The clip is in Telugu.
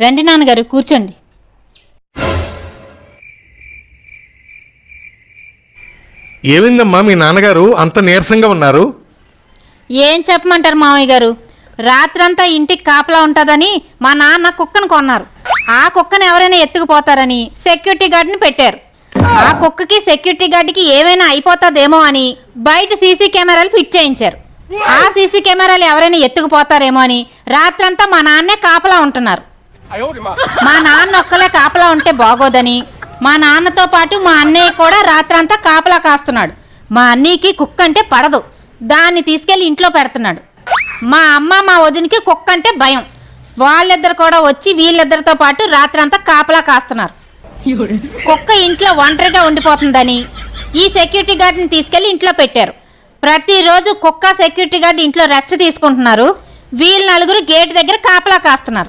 రండి నాన్నగారు, కూర్చోండి. ఏమైందమ్మా మీ నాన్నగారు అంత నీరసంగా ఉన్నారు? ఏం చెప్పమంటారు మామయ్య గారు, రాత్రంతా ఇంటికి కాపలా ఉంటుందని మా నాన్న కుక్కను కొన్నారు. ఆ కుక్కను ఎవరైనా ఎత్తుకుపోతారని సెక్యూరిటీ గార్డ్ని పెట్టారు. ఆ కుక్కకి సెక్యూరిటీ గార్డ్కి ఏమైనా అయిపోతుందేమో అని బయట సీసీ కెమెరాలు ఫిట్ చేయించారు. ఆ సీసీ కెమెరాలు ఎవరైనా ఎత్తుకుపోతారేమో అని రాత్రంతా మా నాన్నే కాపలా ఉంటున్నారు. మా నాన్న ఒక్కలే కాపలా ఉంటే బాగోదని మా నాన్నతో పాటు మా అన్నయ్య కూడా రాత్రంతా కాపలా కాస్తున్నాడు. మా అన్నయ్యకి కుక్క అంటే పడదు, దాన్ని తీసుకెళ్లి ఇంట్లో పెడుతున్నాడు. మా అమ్మ మా వదినికి కుక్క అంటే భయం, వాళ్ళిద్దరు కూడా వచ్చి వీళ్ళిద్దరితో పాటు రాత్రంతా కాపలా కాస్తున్నారు. కుక్క ఇంట్లో ఒంటరిగా ఉండిపోతుందని ఈ సెక్యూరిటీ గార్డ్ని తీసుకెళ్లి ఇంట్లో పెట్టారు. ప్రతిరోజు కుక్క సెక్యూరిటీ గార్డ్ ఇంట్లో రెస్ట్ తీసుకుంటున్నారు, వీళ్ళ నలుగురు గేట్ దగ్గర కాపలా కాస్తున్నారు.